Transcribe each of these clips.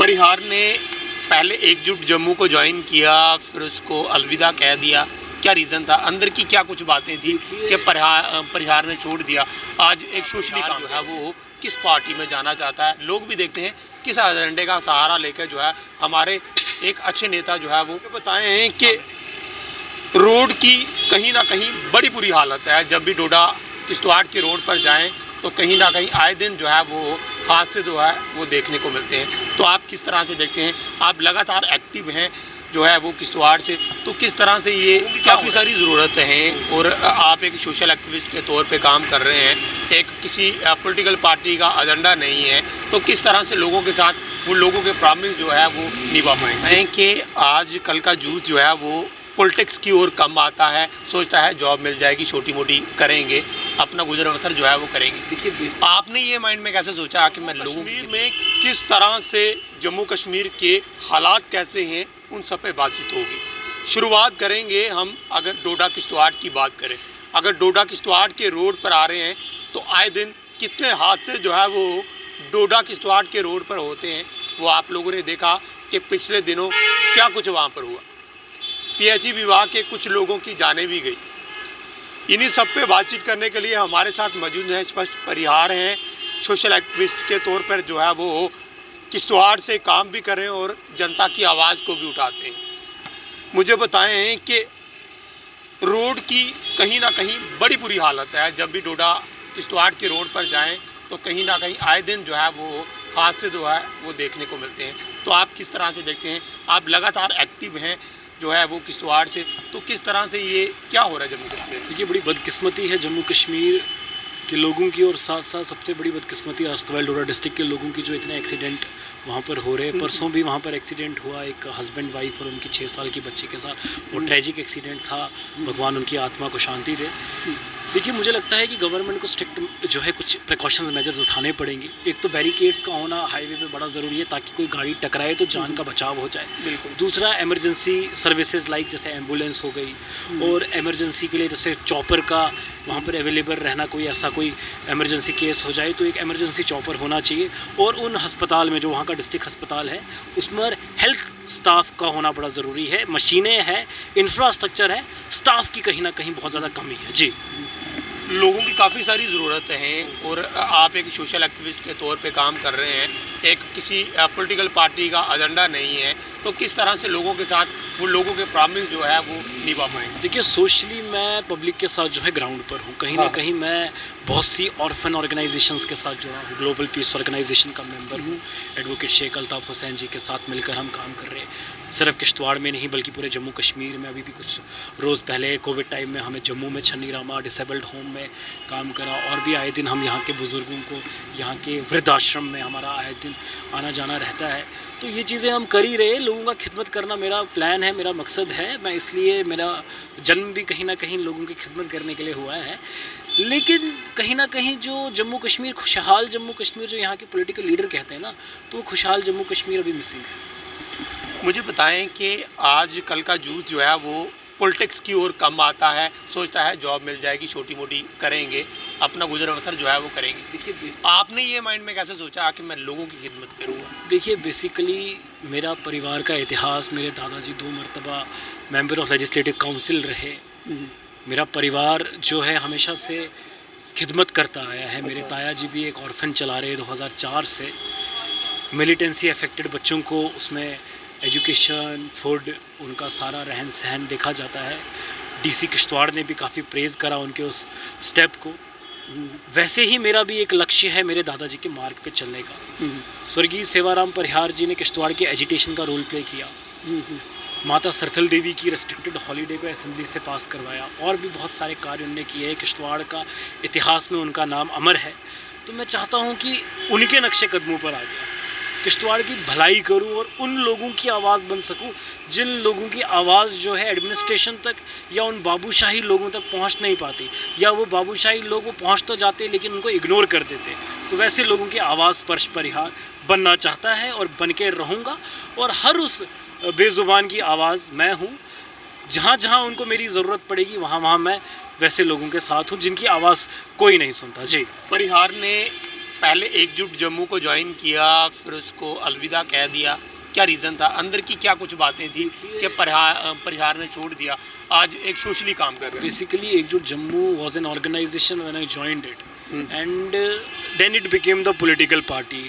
परिहार ने पहले एकजुट जम्मू को ज्वाइन किया, फिर उसको अलविदा कह दिया। क्या रीज़न था, अंदर की क्या कुछ बातें थी कि परिहार ने छोड़ दिया? आज एक सोशली जो है वो किस पार्टी में जाना चाहता है, लोग भी देखते हैं किस एजेंडे का सहारा लेकर जो है हमारे एक अच्छे नेता जो है वो बताए हैं कि रोड की कहीं ना कहीं बड़ी बुरी हालत है। जब भी डोडा किश्तवाड़ के रोड पर जाएं तो कहीं ना कहीं आए दिन जो है वो हादसे जो है वो देखने को मिलते हैं। तो आप किस तरह से देखते हैं? आप लगातार एक्टिव हैं जो है वो किश्तवाड़ से, तो किस तरह से ये काफ़ी सारी ज़रूरतें हैं और आप एक सोशल एक्टिविस्ट के तौर पे काम कर रहे हैं, एक किसी पॉलिटिकल पार्टी का एजेंडा नहीं है, तो किस तरह से लोगों के साथ वो लोगों के प्रॉमिस जो है वो निभा पाएंगे कि आज कल का यूथ जो है वो पॉलिटिक्स की ओर कम आता है, सोचता है जॉब मिल जाएगी, छोटी मोटी करेंगे, अपना गुजर बसर जो है वो करेंगे। देखिए, आपने ये माइंड में कैसे सोचा कि मैं लोगों में किस तरह से जम्मू कश्मीर के हालात कैसे हैं, उन सब पे बातचीत होगी। शुरुआत करेंगे हम, अगर डोडा किश्तवाड़ की बात करें, अगर डोडा किश्तवाड़ के रोड पर आ रहे हैं तो आए दिन कितने हादसे जो है वो डोडा किश्तवाड़ के रोड पर होते हैं। वो आप लोगों ने देखा कि पिछले दिनों क्या कुछ वहाँ पर हुआ, पीएचई विभाग के कुछ लोगों की जानें भी गई। इन्हीं सब पे बातचीत करने के लिए हमारे साथ मौजूद हैं स्पष्ट परिहार हैं, सोशल एक्टिविस्ट के तौर पर जो है वो किश्तवाड़ से काम भी कर रहे हैं और जनता की आवाज़ को भी उठाते हैं। मुझे बताएं कि रोड की कहीं ना कहीं बड़ी बुरी हालत है। जब भी डोडा किश्तवाड़ के रोड पर जाएं तो कहीं ना कहीं आए दिन जो है वो हादसे जो है वो देखने को मिलते हैं। तो आप किस तरह से देखते हैं? आप लगातार एक्टिव हैं जो है वो किश्तवाड़ से, तो किस तरह से ये क्या हो रहा है जम्मू कश्मीर? देखिए, बड़ी बदकिस्मती है जम्मू कश्मीर के लोगों की, और साथ साथ सबसे बड़ी बदकिस्मती अस्तवाल डोडा डिस्ट्रिक्ट के लोगों की, जो इतने एक्सीडेंट वहाँ पर हो रहे हैं। परसों भी वहाँ पर एक्सीडेंट हुआ एक हस्बैंड वाइफ और उनकी 6 साल की बच्ची के साथ, वो ट्रेजिक एक्सीडेंट था। भगवान उनकी आत्मा को शांति दे। देखिए, मुझे लगता है कि गवर्नमेंट को स्ट्रिक्ट जो है कुछ प्रिकॉशंस मेजर्स उठाने पड़ेंगे। एक तो बैरिकेड्स का होना हाईवे पे बड़ा ज़रूरी है ताकि कोई गाड़ी टकराए तो जान का बचाव हो जाए। दूसरा, इमरजेंसी सर्विसेज लाइक जैसे एम्बुलेंस हो गई, और इमरजेंसी के लिए जैसे चॉपर का वहाँ पर अवेलेबल रहना, कोई ऐसा कोई इमरजेंसी केस हो जाए तो एक इमरजेंसी चॉपर होना चाहिए। और उन अस्पताल में, जो वहाँ का डिस्ट्रिक्ट अस्पताल है, उसमें हेल्थ स्टाफ का होना बड़ा ज़रूरी है। मशीनें हैं, इंफ्रास्ट्रक्चर है, स्टाफ की कहीं ना कहीं बहुत ज़्यादा कमी है। जी, लोगों की काफ़ी सारी ज़रूरतें हैं और आप एक सोशल एक्टिविस्ट के तौर पे काम कर रहे हैं, एक किसी पॉलिटिकल पार्टी का एजेंडा नहीं है, तो किस तरह से लोगों के साथ वो लोगों के प्रॉमिस जो है वो निभा पाएंगे? देखिए, सोशली मैं पब्लिक के साथ जो है ग्राउंड पर हूँ। कहीं ना कहीं मैं बहुत सी ऑर्फन ऑर्गेनाइजेशंस के साथ जुड़ा हूँ। ग्लोबल पीस ऑर्गेनाइजेशन का मेंबर हूँ। एडवोकेट शेख अल्ताफ़ हुसैन जी के साथ मिलकर हम काम कर रहे हैं, सिर्फ किश्तवाड़ में नहीं बल्कि पूरे जम्मू कश्मीर में। अभी भी कुछ रोज़ पहले कोविड टाइम में हमें जम्मू में छन्नी रामा डिसेबल्ड होम में काम करा, और भी आए दिन हम यहाँ के बुज़ुर्गों को, यहाँ के वृद्धाश्रम में हमारा आए दिन आना जाना रहता है। तो ये चीज़ें हम कर ही रहे। लोगों का खिदमत करना मेरा प्लान है, मेरा मकसद है। मैं इसलिए, मेरा जन्म भी कहीं ना कहीं लोगों की खिदमत करने के लिए हुआ है। लेकिन कहीं ना कहीं जो जम्मू कश्मीर, खुशहाल जम्मू कश्मीर जो यहाँ के पॉलिटिकल लीडर कहते हैं ना, तो वो खुशहाल जम्मू कश्मीर अभी मिसिंग है। मुझे बताएं कि आज कल का यूथ जो है वो पॉलिटिक्स की ओर कम आता है, सोचता है जॉब मिल जाएगी, छोटी मोटी करेंगे, अपना गुजर बसर जो है वो करेंगे। देखिए, आपने ये माइंड में कैसे सोचा कि मैं लोगों की खिदमत करूँगा? देखिए, बेसिकली मेरा परिवार का इतिहास, मेरे दादाजी 2 मरतबा मेंबर ऑफ लेजिस्लेटिव काउंसिल रहे। मेरा परिवार जो है हमेशा से खिदमत करता आया है। मेरे ताया जी भी एक ऑर्फन चला रहे 2004 से। मिलिटेंसी अफेक्टेड बच्चों को उसमें एजुकेशन, फूड, उनका सारा रहन सहन देखा जाता है। डीसी किश्तवाड़ ने भी काफ़ी प्रेज़ करा उनके उस स्टेप को। वैसे ही मेरा भी एक लक्ष्य है मेरे दादाजी के मार्ग पे चलने का। स्वर्गीय सेवाराम परिहार जी ने किश्तवाड़ के एजिटेशन का रोल प्ले किया। माता सरथल देवी की रेस्ट्रिक्टेड हॉलीडे को असेंबली से पास करवाया, और भी बहुत सारे कार्य उन्होंने किए हैं। किश्तवाड़ का इतिहास में उनका नाम अमर है। तो मैं चाहता हूँ कि उनके नक्शे कदमों पर आ गया किश्तवाड़ की भलाई करूं और उन लोगों की आवाज़ बन सकूं जिन लोगों की आवाज़ जो है एडमिनिस्ट्रेशन तक या उन बाबूशाही लोगों तक पहुंच नहीं पाती, या वो बाबूशाही लोग वो पहुंच तो जाते लेकिन उनको इग्नोर कर देते। तो वैसे लोगों की आवाज़ स्पर्श परिहार बनना चाहता है और बन के रहूँगा। और हर उस बेज़ुबान की आवाज़ मैं हूँ। जहाँ जहाँ उनको मेरी ज़रूरत पड़ेगी वहाँ वहाँ मैं वैसे लोगों के साथ हूँ जिनकी आवाज़ कोई नहीं सुनता। जी, परिहार ने पहले एकजुट जम्मू को ज्वाइन किया, फिर उसको अलविदा कह दिया, क्या रीज़न था? अंदर की क्या कुछ बातें थी कि परिहार ने छोड़ दिया, आज एक सोशली काम कर रहे हैं? Basically Ekjut Jammu was an organisation when I joined it and then it became the political party.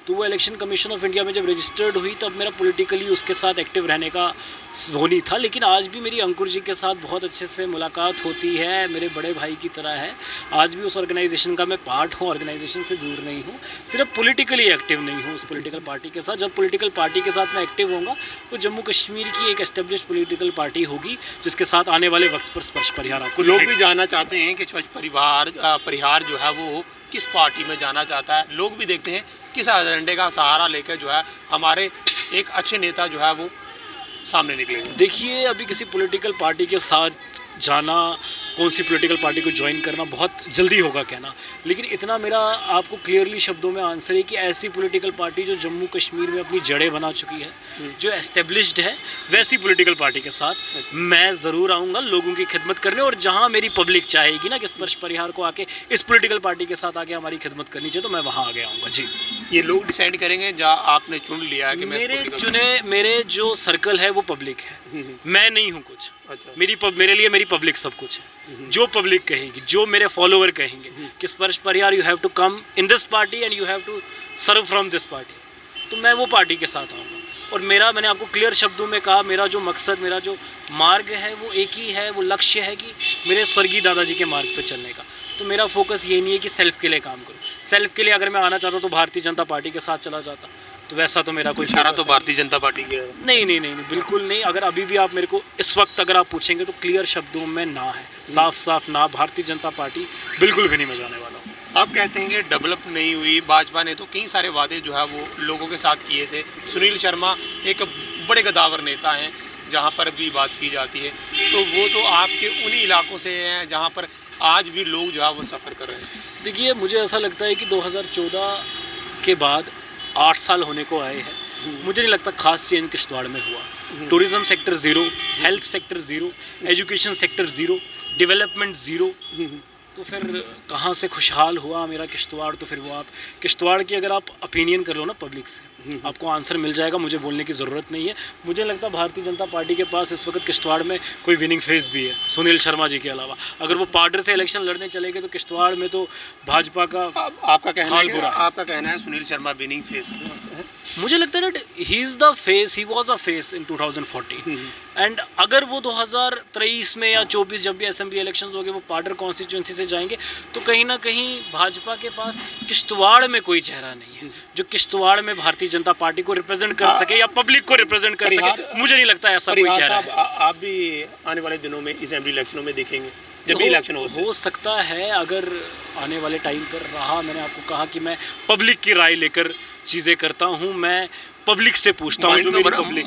तो वो इलेक्शन कमीशन ऑफ इंडिया में जब रजिस्टर्ड हुई तब मेरा पॉलिटिकली उसके साथ एक्टिव रहने का वो नहीं था, लेकिन आज भी मेरी अंकुर जी के साथ बहुत अच्छे से मुलाकात होती है, मेरे बड़े भाई की तरह है। आज भी उस ऑर्गेनाइजेशन का मैं पार्ट हूँ, ऑर्गेनाइजेशन से दूर नहीं हूँ, सिर्फ पॉलिटिकली एक्टिव नहीं हूँ उस पॉलिटिकल पार्टी के साथ। जब पॉलिटिकल पार्टी के साथ मैं एक्टिव होऊंगा तो जम्मू कश्मीर की एक एस्टेब्लिश्ड पॉलिटिकल पार्टी होगी जिसके साथ आने वाले वक्त पर स्पर्श परिहार आपको लोग भी जानना चाहते हैं कि स्वच्छ परिहार जो है वो किस पार्टी में जाना चाहता है। लोग भी देखते हैं किस एजेंडे का सहारा लेकर जो है हमारे एक अच्छे नेता जो है वो सामने निकलेंगे। देखिए, अभी किसी पॉलिटिकल पार्टी के साथ जाना, कौन सी पॉलिटिकल पार्टी को ज्वाइन करना बहुत जल्दी होगा कहना, लेकिन इतना मेरा आपको क्लियरली शब्दों में आंसर है कि ऐसी पॉलिटिकल पार्टी जो जम्मू कश्मीर में अपनी जड़ें बना चुकी है, जो एस्टेब्लिश्ड है, वैसी पॉलिटिकल पार्टी के साथ मैं ज़रूर आऊँगा लोगों की खिदमत करने। और जहाँ मेरी पब्लिक चाहेगी ना कि स्पर्श परिहार को आके इस पॉलिटिकल पार्टी के साथ आके हमारी खिदमत करनी चाहिए, तो मैं वहाँ आगे आऊँगा। जी, ये लोग डिसाइड करेंगे जहाँ आपने चुन लिया है कि मेरे जो सर्कल है वो पब्लिक है, मैं नहीं हूँ कुछ। अच्छा। मेरे लिए मेरी पब्लिक सब कुछ है। जो पब्लिक कहेगी, जो मेरे फॉलोवर कहेंगे कि स्पर्श परिहार you have to come in this party and you have to serve from this party, तो मैं वो पार्टी के साथ आऊँगा। और मैंने आपको क्लियर शब्दों में कहा, मेरा जो मकसद, मेरा जो मार्ग है वो एक ही है, वो लक्ष्य है कि मेरे स्वर्गीय दादाजी के मार्ग पर चलने का। तो मेरा फोकस ये नहीं है कि सेल्फ के लिए काम करूँ। सेल्फ के लिए अगर मैं आना चाहता तो भारतीय जनता पार्टी के साथ चला जाता, तो वैसा तो मेरा कोई इशारा तो भारतीय जनता पार्टी के नहीं, बिल्कुल नहीं। अगर अभी भी आप मेरे को इस वक्त अगर आप पूछेंगे तो क्लियर शब्दों में ना है, साफ ना, भारतीय जनता पार्टी बिल्कुल भी नहीं मैं जाने वाला हूँ। आप कहते हैं कि डेवलप नहीं हुई, भाजपा ने तो कई सारे वादे जो है वो लोगों के साथ किए थे। सुनील शर्मा एक बड़े गद्दावर नेता हैं, जहाँ पर भी बात की जाती है, तो वो तो आपके उन्हीं इलाकों से हैं जहाँ पर आज भी लोग जो है वो सफ़र कर रहे हैं। देखिए, मुझे ऐसा लगता है कि 2014 के बाद 8 साल होने को आए हैं, मुझे नहीं लगता खास चेंज किश्तवाड़ में हुआ। Tourism sector zero, health sector zero, education sector zero, development zero, तो फिर कहाँ से खुशहाल हुआ मेरा किश्तवाड़? तो फिर वो आप किश्तवाड़ की अगर आप ओपिनियन कर लो ना पब्लिक से, आपको आंसर मिल जाएगा, मुझे बोलने की ज़रूरत नहीं है। मुझे लगता है भारतीय जनता पार्टी के पास इस वक्त किश्तवाड़ में कोई विनिंग फेस भी है, सुनील शर्मा जी के अलावा। अगर वो पार्टर से इलेक्शन लड़ने चले गए तो किश्तवाड़ में तो भाजपा का आपका कहना हाल है, बुरा। आपका कहना है सुनील शर्मा विनिंग फेस है? मुझे लगता है he is the face, he was a face in 2014 and अगर वो 2023 में या 24 जब भी असेंबली इलेक्शंस हो गए वो पार्टर कॉन्स्टिट्यूंसी से जाएंगे, तो कहीं ना कहीं भाजपा के पास किश्तवाड़ में कोई चेहरा नहीं है जो किश्तवाड़ में भारतीय जनता पार्टी को रिप्रेजेंट कर सके या पब्लिक को रिप्रेजेंट कर सके। मुझे नहीं लगता ऐसा कोई चेहरा है। आप भी आने वाले दिनों में असेंबली इलेक्शनों में देखेंगे जब भी इलेक्शन हो सकता है, अगर आने वाले टाइम पर रहा। मैंने आपको कहा कि मैं पब्लिक की राय लेकर चीज़ें करता हूँ, मैं पब्लिक से पूछता हूँ।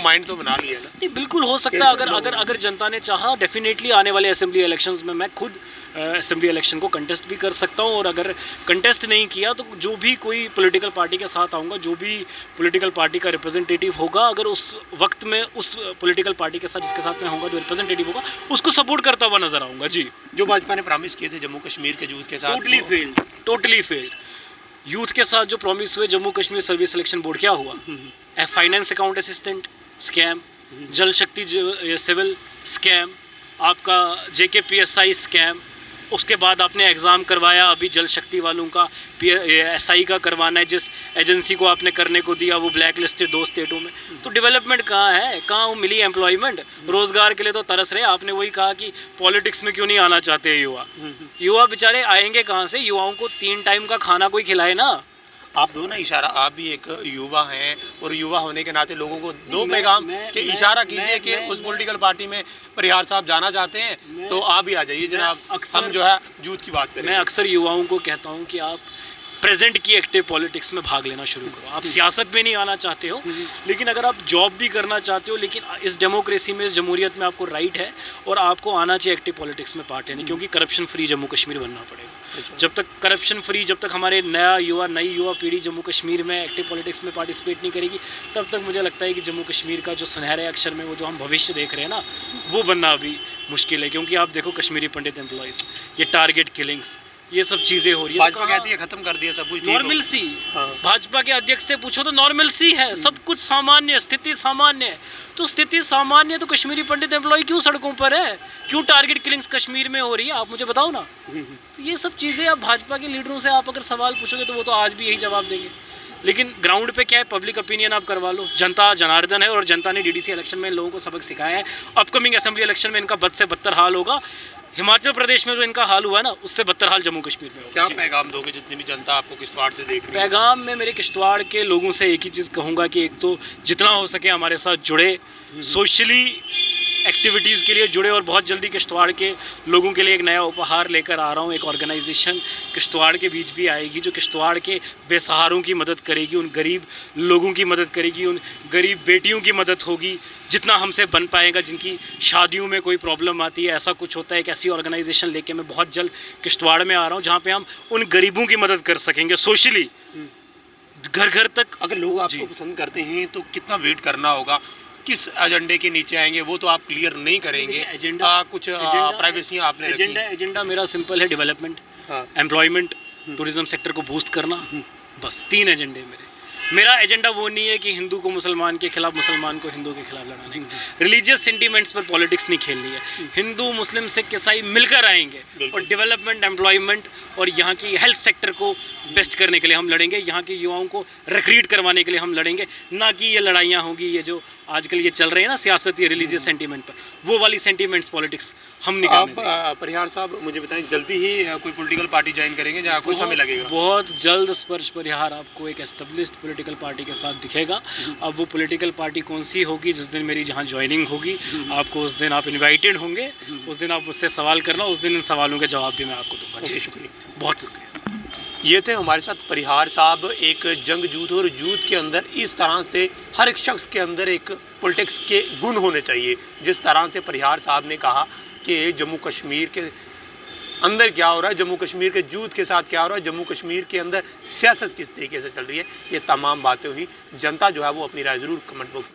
माइंड तो बना लिया ना? नहीं, बिल्कुल हो सकता है। अगर जनता ने चाहा, डेफिनेटली आने वाले असेंबली इलेक्शंस में मैं खुद असेंबली इलेक्शन को कंटेस्ट भी कर सकता हूँ। और अगर कंटेस्ट नहीं किया तो जो भी कोई पॉलिटिकल पार्टी के साथ आऊँगा, जो भी पॉलिटिकल पार्टी का रिप्रेजेंटेटिव होगा, अगर उस वक्त में उस पॉलिटिकल पार्टी के साथ जिसके साथ मैं होगा, जो रिप्रेजेंटेटिव होगा, उसको सपोर्ट करता हुआ नजर आऊँगा। जी, जो भाजपा ने प्रॉमिस किए थे जम्मू कश्मीर के यूथ के साथ, टोटली फेल्ड। यूथ के साथ जो प्रॉमिस हुए, Jammu Kashmir service selection board क्या हुआ? फाइनेंस अकाउंट असिस्टेंट स्कैम, जल शक्ति सिविल स्कैम, आपका JKPSI स्कैम, उसके बाद आपने एग्ज़ाम करवाया, अभी जल शक्ति वालों का SI का करवाना है, जिस एजेंसी को आपने करने को दिया वो ब्लैक लिस्टेड 2 स्टेटों में। तो डेवलपमेंट कहाँ है? कहाँ वो मिली एम्प्लॉयमेंट? रोज़गार के लिए तो तरस रहे। आपने वही कहा कि पॉलिटिक्स में क्यों नहीं आना चाहते युवा बेचारे आएंगे कहाँ से? युवाओं को 3 टाइम का खाना कोई खिलाए ना। आप दो ना इशारा, आप भी एक युवा हैं और युवा होने के नाते लोगों को दो पैगाम के इशारा कीजिए कि उस पॉलिटिकल पार्टी में परिहार साहब जाना चाहते हैं तो आप भी आ जाइए जनाब। हम जो है यूथ की बात करें। मैं अक्सर युवाओं को कहता हूँ कि आप प्रेजेंट की एक्टिव पॉलिटिक्स में भाग लेना शुरू करो। आप सियासत में नहीं आना चाहते हो, लेकिन अगर आप जॉब भी करना चाहते हो, लेकिन इस डेमोक्रेसी में, इस जमहूरियत में आपको राइट है और आपको आना चाहिए एक्टिव पॉलिटिक्स में पार्ट लेने, क्योंकि करप्शन फ्री जम्मू कश्मीर बनना पड़ेगा। जब तक करप्शन फ्री, जब तक हमारे नई युवा पीढ़ी जम्मू कश्मीर में एक्टिव पॉलिटिक्स में पार्टिसिपेट नहीं करेगी, तब तक मुझे लगता है कि जम्मू कश्मीर का जो सुनहरे अक्षर में वो जो हम भविष्य देख रहे हैं ना, वो बनना अभी मुश्किल है। क्योंकि आप देखो कश्मीरी पंडित एम्प्लॉयज़, ये टारगेट किलिंग्स, ये सब चीज़ें हो रही है। भाजपा कहती है खत्म कर दिया सब कुछ, नॉर्मल सी, हाँ। भाजपा के अध्यक्ष से पूछो तो नॉर्मल सी है, सब कुछ सामान्य है, स्थिति सामान्य है। तो स्थिति सामान्य है तो कश्मीरी पंडित एम्प्लॉय क्यों सड़कों पर है, क्यों टारगेट किलिंग्स कश्मीर में हो रही है, आप मुझे बताओ ना। तो ये सब चीज़ें आप भाजपा के लीडरों से आप अगर सवाल पूछोगे तो वो तो आज भी यही जवाब देंगे। लेकिन ग्राउंड पे क्या है, पब्लिक ओपिनियन आप करवा लो। जनता जनार्दन है और जनता ने डीडीसी इलेक्शन में इन लोगों को सबक सिखाया है। अपकमिंग असेंबली इलेक्शन में इनका बद से बदतर हाल होगा। हिमाचल प्रदेश में जो इनका हाल हुआ है ना, उससे बदतर हाल जम्मू कश्मीर में होगा। क्या पैगाम दोगे जितनी भी जनता आपको किश्तवाड़ से देख रही है? पैगाम में मेरे किश्तवाड़ के लोगों से एक ही चीज़ कहूँगा कि एक तो जितना हो सके हमारे साथ जुड़े, सोशली एक्टिविटीज़ के लिए जुड़े, और बहुत जल्दी किश्तवाड़ के लोगों के लिए एक नया उपहार लेकर आ रहा हूँ। एक ऑर्गेनाइजेशन किश्तवाड़ के बीच भी आएगी जो किश्तवाड़ के बेसहारों की मदद करेगी, उन गरीब लोगों की मदद करेगी, उन गरीब बेटियों की मदद होगी जितना हमसे बन पाएगा, जिनकी शादियों में कोई प्रॉब्लम आती है, ऐसा कुछ होता है। एक ऐसी ऑर्गेनाइजेशन लेके मैं बहुत जल्द किश्तवाड़ में आ रहा हूँ जहाँ पे हम उन गरीबों की मदद कर सकेंगे सोशली, घर घर तक। अगर लोग आपको पसंद करते हैं तो कितना वेट करना होगा, किस एजेंडे के नीचे आएंगे वो तो आप क्लियर नहीं करेंगे। एजेंडा कुछ प्राइवेसी आपने रखी है। एजेंडा मेरा सिंपल है, डेवलपमेंट, हाँ। एम्प्लॉयमेंट, टूरिज्म सेक्टर को बूस्ट करना, बस 3 एजेंडे मेरे। मेरा एजेंडा वो नहीं है कि हिंदू को मुसलमान के खिलाफ, मुसलमान को हिंदू के खिलाफ लड़ाने का। रिलीजियस सेंटीमेंट्स पर पॉलिटिक्स नहीं खेलनी है। हिंदू मुस्लिम सिख ईसाई मिलकर आएंगे और डेवलपमेंट, एम्प्लॉयमेंट और यहाँ की हेल्थ सेक्टर को बेस्ट करने के लिए हम लड़ेंगे। यहाँ के युवाओं को रिक्रूट करवाने के लिए हम लड़ेंगे, ना कि ये लड़ाइयाँ होगी ये जो आजकल ये चल रहे हैं ना सियासत, ये रिलीजियस सेंटीमेंट पर, वो वाली सेंटीमेंट्स पॉलिटिक्स हम नहीं करने देंगे। आप परिहार साहब मुझे बताएं, जल्दी ही कोई पॉलिटिकल पार्टी ज्वाइन करेंगे जहाँ कोई समय लगेगा? बहुत जल्द स्पर्श परिहार आपको एक एस्टेब्लिश्ड पॉलिटिकल पार्टी के साथ दिखेगा। अब वो पॉलिटिकल पार्टी कौन सी होगी, जिस दिन मेरी जहाँ ज्वाइनिंग होगी आपको उस दिन आप इनवाइटेड होंगे, उस दिन आप मुझसे सवाल करना, उस दिन इन सवालों के जवाब भी मैं आपको दूंगा। जी शुक्रिया, बहुत शुक्रिया। ये थे हमारे साथ परिहार साहब। एक जंग जूथ और जूथ के अंदर इस तरह से हर एक शख्स के अंदर एक पॉलिटिक्स के गुण होने चाहिए। जिस तरह से परिहार साहब ने कहा कि जम्मू कश्मीर के अंदर क्या हो रहा है, जम्मू कश्मीर के जूथ के साथ क्या हो रहा है, जम्मू कश्मीर के अंदर सियासत किस तरीके से चल रही है, ये तमाम बातें हुई। जनता जो है वो अपनी राय ज़रूर कमेंट बॉक्स